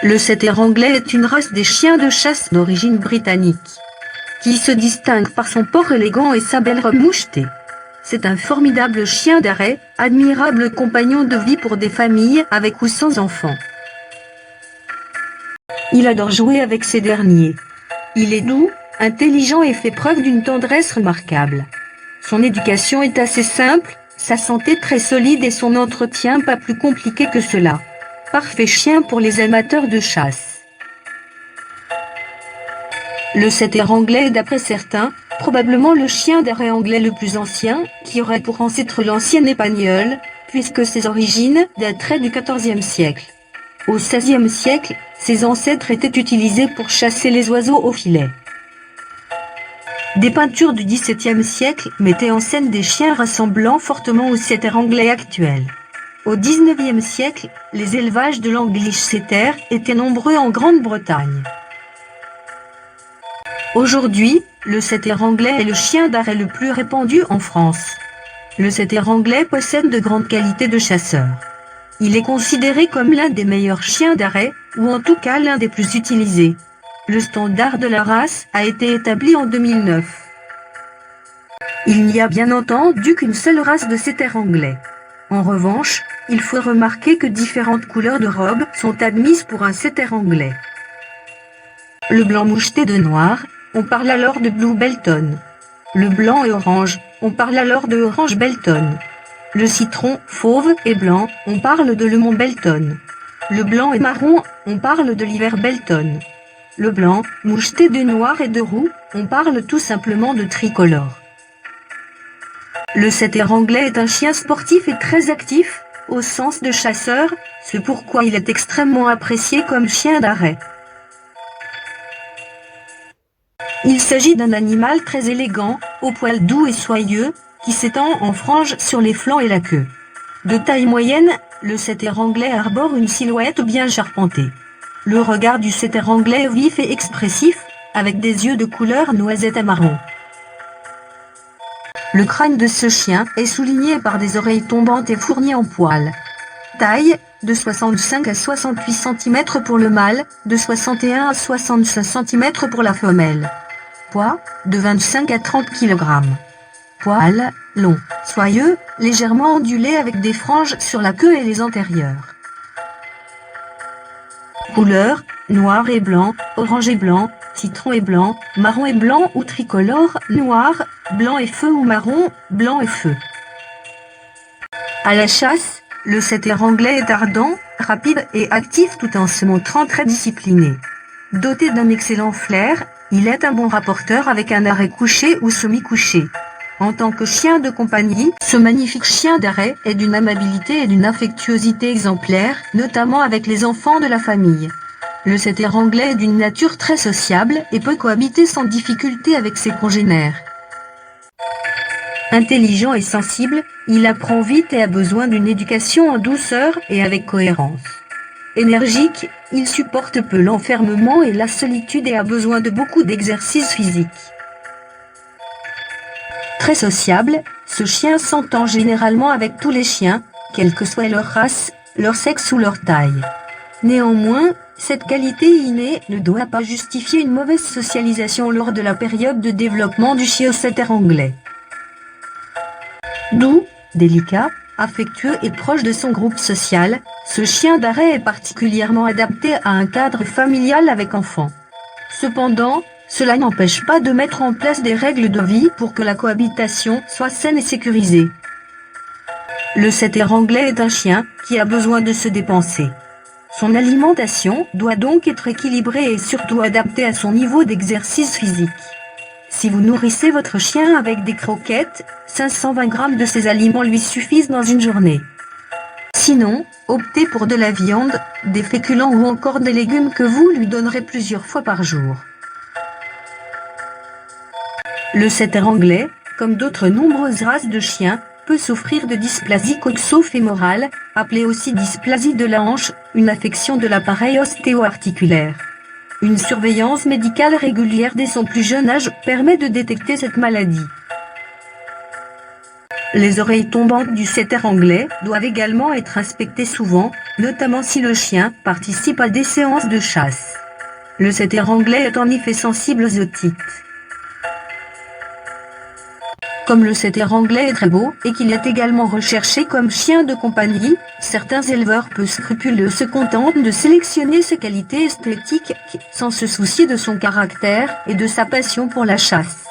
Le setter anglais est une race des chiens de chasse d'origine britannique, qui se distingue par son port élégant et sa belle robe mouchetée. C'est un formidable chien d'arrêt, admirable compagnon de vie pour des familles avec ou sans enfants. Il adore jouer avec ces derniers. Il est doux, intelligent et fait preuve d'une tendresse remarquable. Son éducation est assez simple, sa santé très solide et son entretien pas plus compliqué que cela. Parfait chien pour les amateurs de chasse. Le setter anglais est d'après certains, probablement le chien d'arrêt anglais le plus ancien, qui aurait pour ancêtre l'ancien épagnol, puisque ses origines dateraient du XIVe siècle. Au XVIe siècle, ses ancêtres étaient utilisés pour chasser les oiseaux au filet. Des peintures du XVIIe siècle mettaient en scène des chiens ressemblant fortement au setter anglais actuel. Au XIXe siècle, les élevages de l'English setter étaient nombreux en Grande-Bretagne. Aujourd'hui, le setter anglais est le chien d'arrêt le plus répandu en France. Le setter anglais possède de grandes qualités de chasseur. Il est considéré comme l'un des meilleurs chiens d'arrêt, ou en tout cas l'un des plus utilisés. Le standard de la race a été établi en 2009. Il n'y a bien entendu qu'une seule race de setter anglais. En revanche, il faut remarquer que différentes couleurs de robe sont admises pour un setter anglais. Le blanc moucheté de noir, on parle alors de Blue Belton. Le blanc et orange, on parle alors de Orange Belton. Le citron, fauve et blanc, on parle de Lemon Belton. Le blanc et marron, on parle de l'hiver Belton. Le blanc, moucheté de noir et de roux, on parle tout simplement de tricolore. Le setter anglais est un chien sportif et très actif, au sens de chasseur, c'est pourquoi il est extrêmement apprécié comme chien d'arrêt. Il s'agit d'un animal très élégant, au poil doux et soyeux, qui s'étend en frange sur les flancs et la queue. De taille moyenne, le setter anglais arbore une silhouette bien charpentée. Le regard du setter anglais est vif et expressif, avec des yeux de couleur noisette à marron. Le crâne de ce chien est souligné par des oreilles tombantes et fournies en poils. Taille, de 65 à 68 cm pour le mâle, de 61 à 65 cm pour la femelle. Poids, de 25 à 30 kg. Poils, longs, soyeux, légèrement ondulés avec des franges sur la queue et les antérieurs. Couleur, noir et blanc, orange et blanc, citron et blanc, marron et blanc ou tricolore, noir, blanc et feu ou marron, blanc et feu. À la chasse, le setter anglais est ardent, rapide et actif tout en se montrant très discipliné. Doté d'un excellent flair, il est un bon rapporteur avec un arrêt couché ou semi-couché. En tant que chien de compagnie, ce magnifique chien d'arrêt est d'une amabilité et d'une affectuosité exemplaires, notamment avec les enfants de la famille. Le setter anglais est d'une nature très sociable et peut cohabiter sans difficulté avec ses congénères. Intelligent et sensible, il apprend vite et a besoin d'une éducation en douceur et avec cohérence. Énergique, il supporte peu l'enfermement et la solitude et a besoin de beaucoup d'exercices physiques. Très sociable, ce chien s'entend généralement avec tous les chiens, quelle que soit leur race, leur sexe ou leur taille. Néanmoins, cette qualité innée ne doit pas justifier une mauvaise socialisation lors de la période de développement du chien setter anglais. Doux, délicat, affectueux et proche de son groupe social, ce chien d'arrêt est particulièrement adapté à un cadre familial avec enfants. Cependant, cela n'empêche pas de mettre en place des règles de vie pour que la cohabitation soit saine et sécurisée. Le setter anglais est un chien qui a besoin de se dépenser. Son alimentation doit donc être équilibrée et surtout adaptée à son niveau d'exercice physique. Si vous nourrissez votre chien avec des croquettes, 520 g de ces aliments lui suffisent dans une journée. Sinon, optez pour de la viande, des féculents ou encore des légumes que vous lui donnerez plusieurs fois par jour. Le setter anglais, comme d'autres nombreuses races de chiens, peut souffrir de dysplasie coxo-fémorale, appelée aussi dysplasie de la hanche, une affection de l'appareil ostéo-articulaire. Une surveillance médicale régulière dès son plus jeune âge permet de détecter cette maladie. Les oreilles tombantes du setter anglais doivent également être inspectées souvent, notamment si le chien participe à des séances de chasse. Le setter anglais est en effet sensible aux otites. Comme le setter anglais est très beau et qu'il est également recherché comme chien de compagnie, certains éleveurs peu scrupuleux se contentent de sélectionner ses qualités esthétiques sans se soucier de son caractère et de sa passion pour la chasse.